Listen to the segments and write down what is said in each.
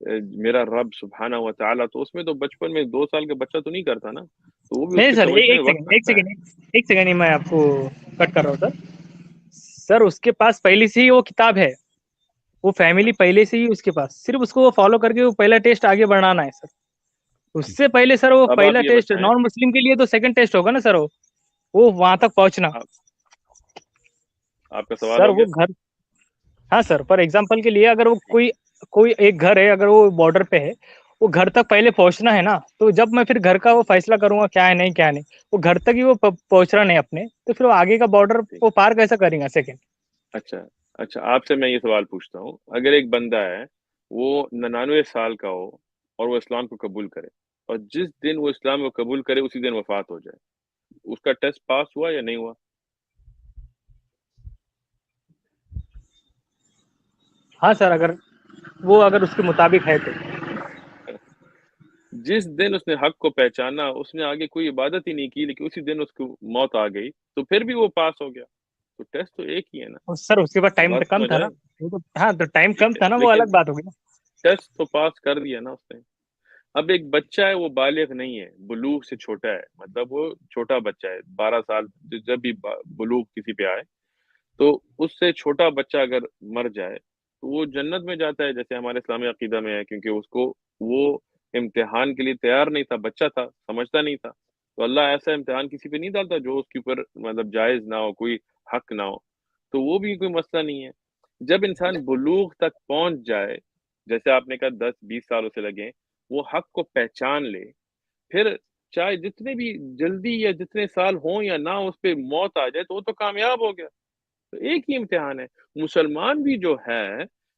میرا رب سبحانہ و تعالیٰ، تو اس میں تو بچپن میں 2 سال کا بچہ تو نہیں کرتا نا، تو وہ بھی اس نہیں کے سر، سمجھنے ایک میں وقت سیکنڈ ایک لگتا ہے۔ سیکنڈ ایک سیکنڈ ہی میں آپ کو کٹ کر رہا ہوں سر اس کے پاس پہلے سے ہی وہ کتاب ہے، وہ فیملی پہلے سے ہی اس کے پاس، صرف اس کو وہ فالو کر کے وہ پہلا ٹیسٹ آگے بڑھانا ہے سر۔ اس سے پہلے سر وہ اب آپ پہلا یہ ٹیسٹ بتائیں، نان مسلم کے لیے تو سیکنڈ ٹیسٹ ہوگا نا سر، وہ وہاں تک پہنچنا آپ کا سوال سر، ہو وہ گیا؟ گھر، ہاں سر، فار ایگزامپل کے لیے اگر وہ کوئی ایک گھر ہے، اگر وہ بارڈر پہ ہے، وہ گھر تک پہلے پہنچنا ہے نا، تو جب میں پھر گھر کا وہ فیصلہ کروں گا کیا ہے نہیں کیا نہیں، وہ گھر تک ہی وہ پہنچ رہا نہیں اپنے، تو پھر وہ آگے کا بارڈر وہ پار کیسا کریں گا سیکنڈ؟ اچھا آپ سے میں یہ سوال پوچھتا ہوں، اگر ایک بندہ ہے وہ 99 سال کا ہو اور وہ اسلام کو قبول کرے، اور جس دن وہ اسلام کو قبول کرے اسی دن وفات ہو جائے، اس کا ٹیسٹ پاس ہوا یا نہیں ہوا؟ ہاں سر، اگر اس کے مطابق ہے تو۔ جس دن اس نے حق کو پہچانا، اس نے آگے کوئی عبادت ہی نہیں کی، لیکن اسی دن اس کو موت آ گئی، تو پھر بھی وہ پاس ہو گیا، تو ٹیسٹ تو ایک ہی ہے نا۔ سر اس کے بعد ٹائم بات کم سمجھ تھا نا، آئے؟ ہاں تو ٹائم کم ٹھیک ہے، تھا نا، وہ لیکن الگ بات ہوگی نا۔ ٹیسٹ تو پاس کر دیا نا اس نے۔ اب ایک بچہ ہے، وہ بالغ نہیں ہے، بلوغ سے چھوٹا ہے، مطلب وہ چھوٹا بچہ ہے، 12 سال، جب بھی بلوغ کسی پہ آئے، تو اس سے چھوٹا بچہ اگر مر جائے تو وہ جنت میں جاتا ہے، جیسے ہمارے اسلامی عقیدہ میں ہے، کیونکہ اس کو وہ امتحان کے لیے تیار نہیں تھا، بچہ تھا، سمجھتا نہیں تھا، تو اللہ ایسا امتحان کسی پہ نہیں ڈالتا جو اس کے اوپر مطلب جائز نہ ہو، کوئی حق نہ ہو، تو وہ بھی کوئی مسئلہ نہیں ہے۔ جب انسان بلوغ تک پہنچ جائے، جیسے آپ نے کہا 10-20 سال اسے لگے، وہ حق کو پہچان لے، پھر چاہے جتنے بھی جلدی یا جتنے سال ہوں یا نہ، اس پہ موت آ جائے تو وہ تو کامیاب ہو گیا۔ تو ایک ہی امتحان ہے۔ مسلمان بھی جو ہے،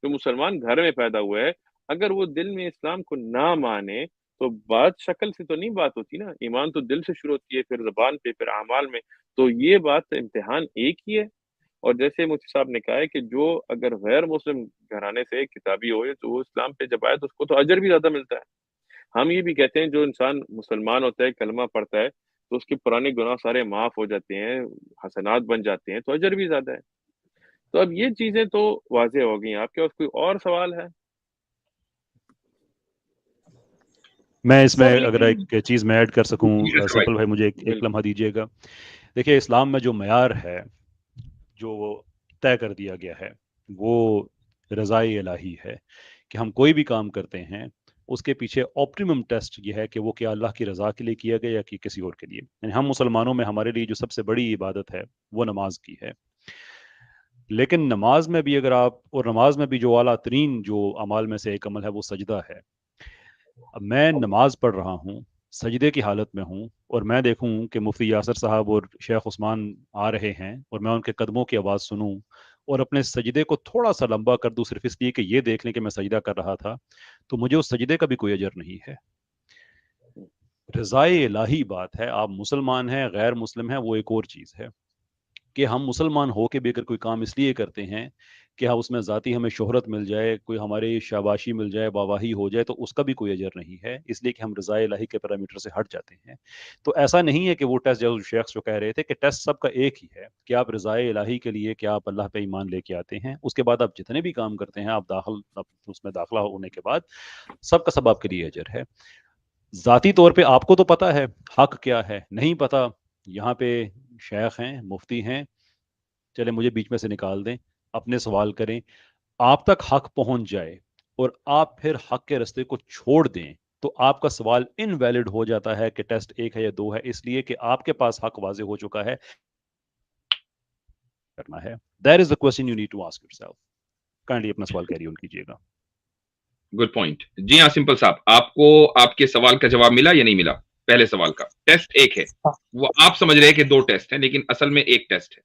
جو مسلمان گھر میں پیدا ہوا ہے، اگر وہ دل میں اسلام کو نہ مانے تو بات شکل سے تو نہیں بات ہوتی نا، ایمان تو دل سے شروع ہوتی ہے، پھر زبان پہ، پھر اعمال میں، تو یہ بات امتحان ایک ہی ہے۔ اور جیسے مفتی صاحب نے کہا ہے کہ جو اگر غیر مسلم گھرانے سے کتابی ہو تو وہ اسلام پہ جب آئے تو اس کو تو اجر بھی زیادہ ملتا ہے۔ ہم یہ بھی کہتے ہیں جو انسان مسلمان ہوتا ہے، کلمہ پڑھتا ہے، تو اس کے پرانے گناہ سارے معاف ہو جاتے ہیں، حسنات بن جاتے ہیں، تو اجر بھی زیادہ ہے۔ تو اب یہ چیزیں تو واضح ہو گئی۔ آپ کے پاس کوئی اور سوال ہے؟ میں اس میں سر اگر لیکن ایک چیز میں ایڈ کر سکوں، جی نصر سمپل بھائی، مجھے ایک بالکل لمحہ دیجیے گا۔ دیکھیے، اسلام میں جو معیار ہے، جو طے کر دیا گیا ہے، وہ رضائے الہی ہے کہ ہم کوئی بھی کام کرتے ہیں اس کے پیچھے آپٹیمم ٹیسٹ یہ ہے کہ وہ کیا اللہ کی رضا کے لیے کیا گیا یا کہ کسی اور کے لیے۔ یعنی ہم مسلمانوں میں ہمارے لیے جو سب سے بڑی عبادت ہے وہ نماز کی ہے، لیکن نماز میں بھی اور نماز میں بھی جو اعلیٰ ترین جو اعمال میں سے ایک عمل ہے وہ سجدہ ہے۔ اب میں نماز پڑھ رہا ہوں، سجدے کی حالت میں ہوں، اور میں دیکھوں کہ مفتی یاسر صاحب اور شیخ عثمان آ رہے ہیں اور میں ان کے قدموں کی آواز سنوں اور اپنے سجدے کو تھوڑا سا لمبا کر دوں صرف اس لیے کہ یہ دیکھ لیں کہ میں سجدہ کر رہا تھا، تو مجھے اس سجدے کا بھی کوئی اجر نہیں ہے۔ رضائے الہی بات ہے، آپ مسلمان ہیں غیر مسلم ہیں وہ ایک اور چیز ہے، کہ ہم مسلمان ہو کے بھی اگر کوئی کام اس لیے کرتے ہیں کہ اس میں ذاتی ہمیں شہرت مل جائے، کوئی ہماری شاباشی مل جائے، واہواہی ہو جائے، تو اس کا بھی کوئی اجر نہیں ہے، اس لیے کہ ہم رضائے الہی کے پیرامیٹر سے ہٹ جاتے ہیں۔ تو ایسا نہیں ہے کہ وہ ٹیسٹ جو شیخ جو کہہ رہے تھے کہ ٹیسٹ سب کا ایک ہی ہے کہ آپ رضائے الہی کے لیے کہ آپ اللہ پہ ایمان لے کے آتے ہیں، اس کے بعد آپ جتنے بھی کام کرتے ہیں آپ اس میں داخلہ ہونے کے بعد سب کا سب آپ کے لیے اجر ہے۔ ذاتی طور پہ آپ کو تو پتا ہے حق کیا ہے، نہیں پتا، یہاں پہ شیخ ہیں، مفتی ہیں، چلے مجھے بیچ میں سے نکال دیں، اپنے سوال کریں، آپ تک حق پہنچ جائے اور آپ پھر حق کے رستے کو چھوڑ دیں تو آپ کا سوال انویلڈ ہو جاتا ہے کہ ٹیسٹ 1 ہے یا 2 ہے، اس لیے کہ آپ کے پاس حق واضح ہو چکا ہے کرنا ہے۔ That is the question you need to ask yourself. Kindly اپنا سوال کیری آن کیجیے گا۔ Good point. جی ہاں سمپل صاحب، آپ کو آپ کے سوال کا جواب ملا یا نہیں ملا؟ پہلے سوال کا ٹیسٹ ایک ہے، وہ آپ سمجھ رہے ہیں کہ 2 ٹیسٹ ہیں، لیکن اصل میں ایک ٹیسٹ ہے۔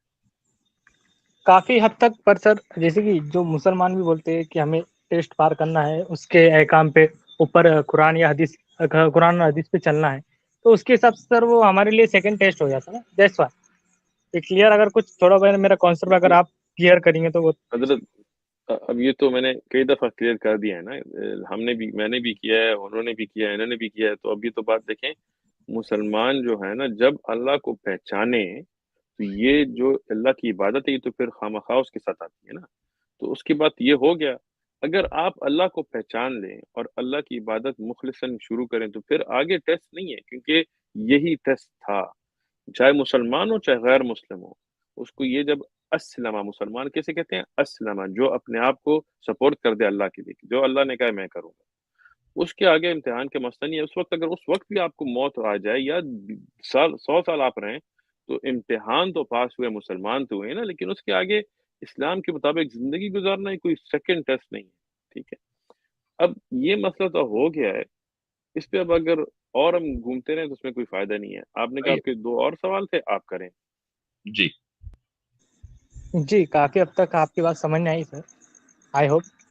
کافی حد تک، پر سر جیسے کہ جو مسلمان بھی بولتے ہیں کہ ہمیں ٹیسٹ پار کرنا ہے، اس کے احکام پہ اوپر قرآن یا حدیث، قرآن اور حدیث پہ چلنا ہے، تو اس کے حساب سے سر وہ ہمارے لیے سیکنڈ ٹیسٹ ہو جاتا ہے نا، دیٹس وائی یہ کلیئر۔ اگر کچھ تھوڑا بہت میرا کانسیپٹ اگر آپ کلیئر کریں گے تو وہ حضرت اب یہ تو میں نے کئی دفعہ کلیئر کر دیا ہے نا، ہم نے بھی، میں نے بھی کیا ہے، انہوں نے بھی کیا ہے، انہوں نے بھی کیا ہے، تو اب یہ تو بات دیکھیں، مسلمان جو ہے نا جب اللہ کو پہچانے تو یہ جو اللہ کی عبادت ہے یہ تو پھر خامخواہ اس کے ساتھ آتی ہے نا، تو اس کے بعد یہ ہو گیا اگر آپ اللہ کو پہچان لیں اور اللہ کی عبادت مخلصاً شروع کریں تو پھر آگے ٹیسٹ نہیں ہے، کیونکہ یہی ٹیسٹ تھا، چاہے مسلمان ہو چاہے غیر مسلم ہو۔ اس کو یہ جب اسلمہ، مسلمان کیسے کہتے ہیں؟ اسلمہ، جو اپنے آپ کو سپورٹ کر دے اللہ کے لیے، جو اللہ نے کہا میں کروں گا، اس کے آگے امتحان کا مسئلہ نہیں ہے۔ اس وقت اگر اس وقت بھی آپ کو موت آ جائے یا 100 سال آپ رہیں تو امتحان تو پاس ہوئے، مسلمان تو ہوئے نا، لیکن اس کے آگے اسلام کے مطابق زندگی گزارنا کوئی سیکنڈ ٹیسٹ نہیں ہے، ٹھیک ہے؟ اب یہ مسئلہ تو ہو گیا ہے، اس پہ اب اگر اور ہم گھومتے رہیں تو اس میں کوئی فائدہ نہیں ہے۔ آپ نے کہا آپ کے 2 اور سوال تھے، آپ کریں۔ جی جی کافی اب تک آپ کی بات سمجھ میں آئی سر، آئی ہوپ